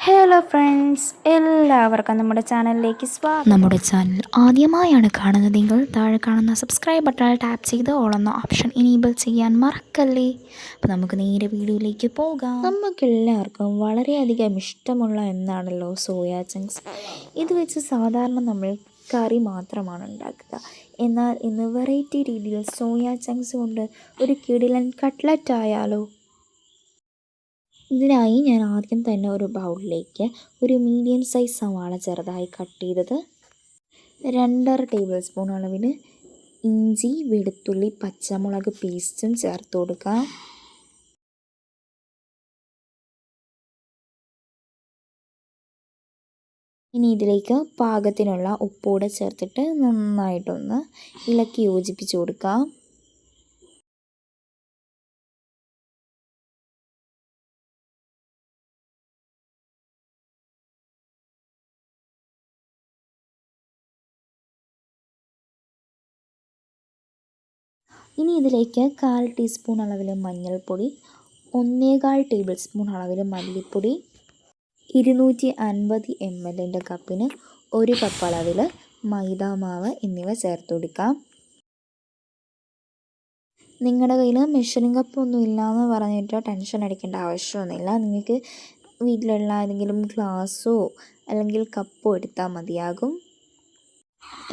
Hello friends, എല്ലാവർക്കും നമ്മുടെ ചാനലിലേക്ക് സ്വാഗതം. നമ്മുടെ ചാനൽ ആദ്യമായാണ് കാണുന്നതെങ്കിൽ താഴെ കാണുന്ന സബ്സ്ക്രൈബ് ബട്ടണിൽ ടാപ്പ് ചെയ്ത് ഓൾ എന്ന ഓപ്ഷൻ ഇനേബിൾ ചെയ്യാൻ മറക്കല്ലേ. അപ്പോൾ നമുക്ക് നേരെ വീഡിയോയിലേക്ക് പോകാം. നമുക്കെല്ലാവർക്കും വളരെയധികം ഇഷ്ടമുള്ള എന്നാണല്ലോ സോയാ ചങ്ക്സ്. ഇത് വെച്ച് സാധാരണ നമ്മൾ കറി മാത്രമാണ് ഉണ്ടാക്കുക. എന്നാൽ ഇന്ന് വെറൈറ്റി രീതിയിൽ സോയാ ചങ്ക്സ് കൊണ്ട് ഒരു കിടിലൻ കട്ട്ലറ്റ് ആയാലോ. ഇതിനായി ഞാൻ ആദ്യം തന്നെ ഒരു ബൗളിലേക്ക് ഒരു മീഡിയം സൈസ് സവാള ചെറുതായി കട്ട് ചെയ്തത്, 2.5 ടേബിൾ സ്പൂൺ അളവിൽ ഇഞ്ചി വെളുത്തുള്ളി പച്ചമുളക് പേസ്റ്റും ചേർത്ത് കൊടുക്കാം. ഇനി ഇതിലേക്ക് പാകത്തിനുള്ള ഉപ്പൂടെ ചേർത്തിട്ട് നന്നായിട്ടൊന്ന് ഇളക്കി യോജിപ്പിച്ച് കൊടുക്കാം. ഇനി ഇതിലേക്ക് 1/4 ടീസ്പൂൺ അളവിൽ മഞ്ഞൾപ്പൊടി, 1/4 ടേബിൾ സ്പൂൺ അളവിൽ മല്ലിപ്പൊടി, 250 ml കപ്പിന് 1 കപ്പ് അളവിൽ മൈദാമാവ് എന്നിവ ചേർത്ത് കൊടുക്കാം. നിങ്ങളുടെ കയ്യിൽ മെഷറിംഗ് കപ്പൊന്നും ഇല്ലയെന്ന് പറഞ്ഞിട്ട് ടെൻഷൻ അടിക്കേണ്ട ആവശ്യമൊന്നുമില്ല. നിങ്ങൾക്ക് വീട്ടിലുള്ള ഏതെങ്കിലും ഗ്ലാസ്സോ അല്ലെങ്കിൽ കപ്പോ എടുത്താൽ മതിയാകും.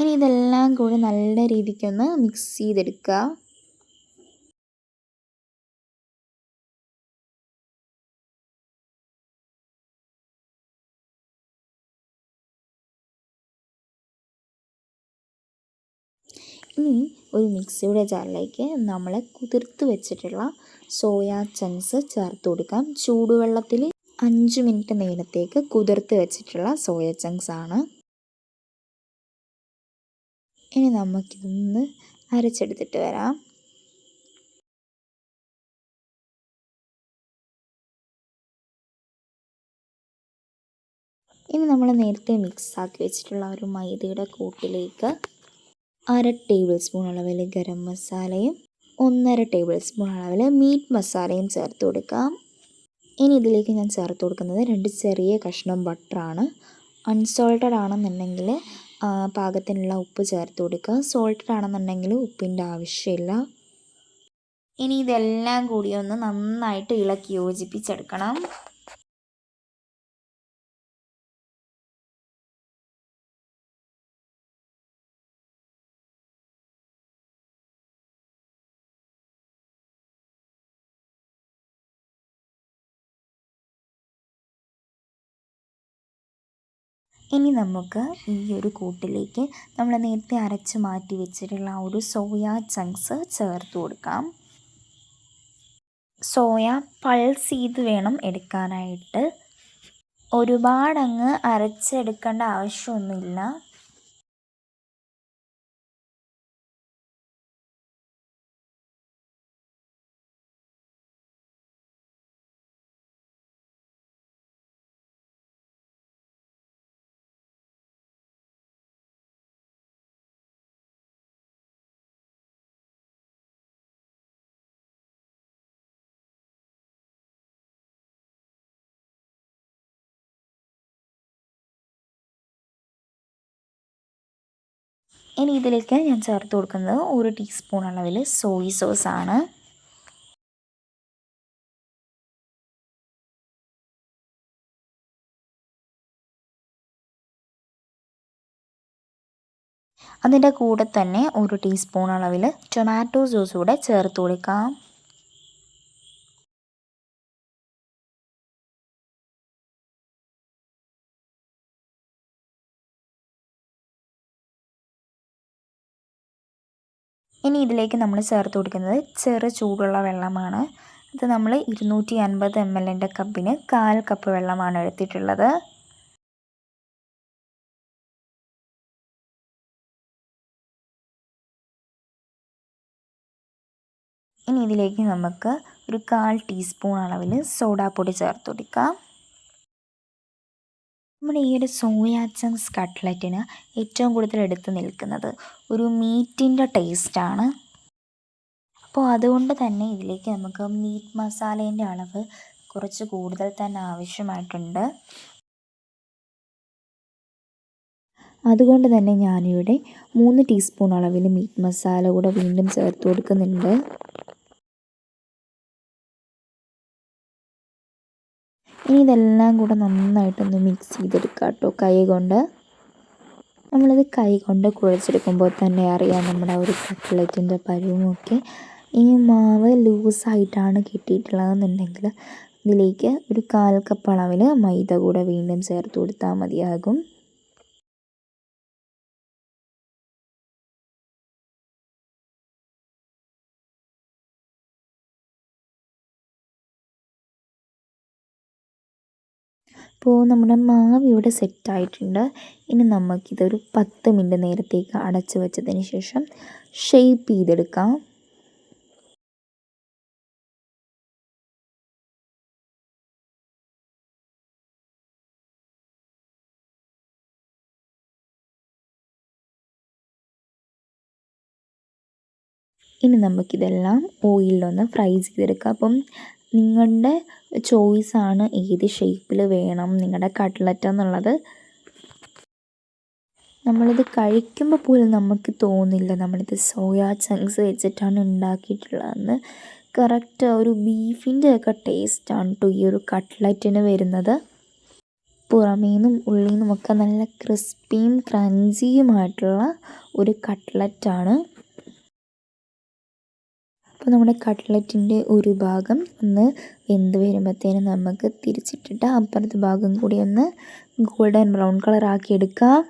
ഇനി ഇതെല്ലാം കൂടി നല്ല രീതിക്കൊന്ന് മിക്സ് ചെയ്തെടുക്കുക. ഇനി ഒരു മിക്സിയുടെ ജാറിലേക്ക് നമ്മൾ കുതിർത്ത് വെച്ചിട്ടുള്ള സോയാ ചങ്ക്സ് ചേർത്ത് കൊടുക്കാം. ചൂടുവെള്ളത്തിൽ 5 മിനിറ്റ് നേരത്തേക്ക് കുതിർത്ത് വെച്ചിട്ടുള്ള സോയ ചങ്ക്സ് ആണ്. ഇനി നമുക്കിതൊന്ന് അരച്ചെടുത്തിട്ട് വരാം. ഇനി നമ്മൾ നേരത്തെ മിക്സാക്കി വെച്ചിട്ടുള്ള ഒരു മൈദയുടെ കൂട്ടിലേക്ക് 1/2 ടേബിൾ സ്പൂൺ അളവിൽ ഗരം മസാലയും 1/2 ടേബിൾ സ്പൂൺ അളവിൽ മീറ്റ് മസാലയും ചേർത്ത് കൊടുക്കാം. ഇനി ഇതിലേക്ക് ഞാൻ ചേർത്ത് കൊടുക്കുന്നത് 2 ചെറിയ കഷ്ണം ബട്ടറാണ്. അൺസോൾട്ടഡ് ആണെന്നുണ്ടെങ്കിൽ പാകത്തിനുള്ള ഉപ്പ് ചേർത്ത് കൊടുക്കുക. സോൾട്ടഡ് ആണെന്നുണ്ടെങ്കിൽ ഉപ്പിൻ്റെ ആവശ്യമില്ല. ഇനി ഇതെല്ലാം കൂടി ഒന്ന് നന്നായിട്ട് ഇളക്കി യോജിപ്പിച്ചെടുക്കണം. ഇനി നമുക്ക് ഈ ഒരു കൂട്ടിലേക്ക് നമ്മൾ നേരത്തെ അരച്ച് മാറ്റി വെച്ചിട്ടുള്ള ഒരു സോയ ചങ്ക്സ് ചേർത്ത് കൊടുക്കാം. സോയ പൾസ് ചെയ്ത് വേണം എടുക്കാനായിട്ട്. ഒരുപാടങ്ങ് അരച്ചെടുക്കേണ്ട ആവശ്യമൊന്നുമില്ല. ഇനി ഇതിലേക്ക് ഞാൻ ചേർത്ത് കൊടുക്കുന്നത് 1 ടീസ്പൂൺ അളവിൽ സോയ് സോസാണ്. അതിൻ്റെ കൂടെ തന്നെ 1 ടീസ്പൂൺ അളവിൽ ടൊമാറ്റോ സോസ് കൂടെ ചേർത്ത് കൊടുക്കാം. ഇനി ഇതിലേക്ക് നമ്മൾ ചേർത്ത് കൊടുക്കുന്നത് ചെറു ചൂടുള്ള വെള്ളമാണ്. ഇത് നമ്മൾ 250 ml കപ്പിന് 1/4 കപ്പ് വെള്ളമാണ് എടുത്തിട്ടുള്ളത്. ഇനി ഇതിലേക്ക് നമുക്ക് ഒരു 1/4 ടീസ്പൂൺ അളവിൽ സോഡാപ്പൊടി ചേർത്ത് കൊടുക്കാം. നമ്മുടെ ഈ ഒരു സോയ ചങ്ക്സ് കട്ട്ലറ്റിന് ഏറ്റവും കൂടുതൽ എടുത്ത് നിൽക്കുന്നത് ഒരു മീറ്റിൻ്റെ ടേസ്റ്റാണ്. അപ്പോൾ അതുകൊണ്ട് തന്നെ ഇതിലേക്ക് നമുക്ക് മീറ്റ് മസാലേൻ്റെ അളവ് കുറച്ച് കൂടുതൽ തന്നെ ആവശ്യമായിട്ടുണ്ട്. അതുകൊണ്ട് തന്നെ ഞാനിവിടെ 3 ടീസ്പൂൺ അളവിൽ മീറ്റ് മസാല കൂടെ വീണ്ടും ചേർത്ത് കൊടുക്കുന്നുണ്ട്. ഇനി ഇതെല്ലാം കൂടെ നന്നായിട്ടൊന്ന് മിക്സ് ചെയ്തെടുക്കാം കേട്ടോ, കൈ കൊണ്ട്. നമ്മളിത് കൈ കൊണ്ട് കുഴച്ചെടുക്കുമ്പോൾ തന്നെ അറിയാം നമ്മുടെ ഒരു കട്ട്ലറ്റിൻ്റെ പരുവമൊക്കെ. ഇനി മാവ് ലൂസായിട്ടാണ് കിട്ടിയിട്ടുള്ളതെന്നുണ്ടെങ്കിൽ ഇതിലേക്ക് ഒരു 1/4 കപ്പ് അളവിൽ മൈദ കൂടെ വീണ്ടും ചേർത്ത് കൊടുത്താൽ മതിയാകും. അപ്പോൾ നമ്മുടെ മാവ് ഇവിടെ സെറ്റായിട്ടുണ്ട്. ഇനി നമുക്കിതൊരു 10 മിനിറ്റ് നേരത്തേക്ക് അടച്ച് വെച്ചതിന് ശേഷം ഷേപ്പ് ചെയ്തെടുക്കാം. ഇനി നമുക്കിതെല്ലാം ഓയിലൊന്ന് ഫ്രൈ ചെയ്തെടുക്കാം. അപ്പം നിങ്ങളുടെ ചോയ്സാണ് ഏത് ഷേപ്പിൽ വേണം നിങ്ങളുടെ കട്ട്ലറ്റ് എന്നുള്ളത്. നമ്മളിത് കഴിക്കുമ്പോൾ പോലും നമുക്ക് തോന്നില്ല നമ്മളിത് സോയാ ചങ്ക്സ് വെച്ചിട്ടാണ് ഉണ്ടാക്കിയിട്ടുള്ളതെന്ന്. കറക്റ്റ് ഒരു ബീഫിൻ്റെ ഒക്കെ ടേസ്റ്റാണ് കേട്ടോ ഈ ഒരു കട്ട്ലറ്റിന് വരുന്നത്. പുറമേന്നും ഉള്ളിൽ നിന്നുമൊക്കെ നല്ല ക്രിസ്പിയും ക്രഞ്ചിയുമായിട്ടുള്ള ഒരു കട്ട്ലറ്റാണ്. അപ്പോൾ നമ്മുടെ കട്ട്ലറ്റിൻ്റെ ഒരു ഭാഗം ഒന്ന് വെന്ത് വരുമ്പോഴത്തേനും നമുക്ക് തിരിച്ചിട്ടിട്ട് അപ്പുറത്തെ ഭാഗം കൂടി ഒന്ന് ഗോൾഡൻ ബ്രൗൺ കളറാക്കി എടുക്കാം.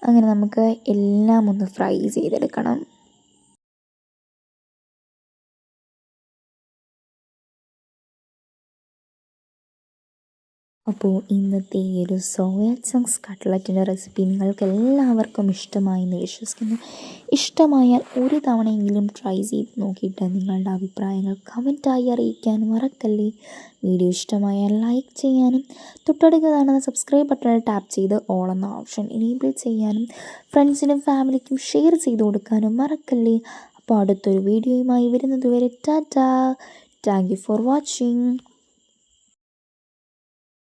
അങ്ങനെ നമുക്ക് എല്ലാം ഒന്ന് ഫ്രൈ ചെയ്തെടുക്കണം. അപ്പോൾ ഇന്നത്തെ ഈ ഒരു സോയ ചങ്ക്സ് കട്ട്ലറ്റിൻ്റെ റെസിപ്പി നിങ്ങൾക്ക് എല്ലാവർക്കും ഇഷ്ടമായി എന്ന് വിശ്വസിക്കുന്നു. ഇഷ്ടമായാൽ ഒരു തവണയെങ്കിലും ട്രൈ ചെയ്ത് നോക്കിയിട്ട് നിങ്ങളുടെ അഭിപ്രായങ്ങൾ കമൻറ്റായി അറിയിക്കാൻ മറക്കല്ലേ. വീഡിയോ ഇഷ്ടമായാൽ ലൈക്ക് ചെയ്യാനും തൊട്ടടുത്ത് കാണുന്ന സബ്സ്ക്രൈബ് ബട്ടണിൽ ടാപ്പ് ചെയ്ത് ഓൾ എന്ന ഓപ്ഷൻ എനേബിൾ ചെയ്യാനും ഫ്രണ്ട്സിനും ഫാമിലിക്കും ഷെയർ ചെയ്ത് കൊടുക്കാനും മറക്കല്ലേ. അപ്പോൾ അടുത്തൊരു വീഡിയോയുമായി വരുന്നത് വരെ Tata. Thank you for watching.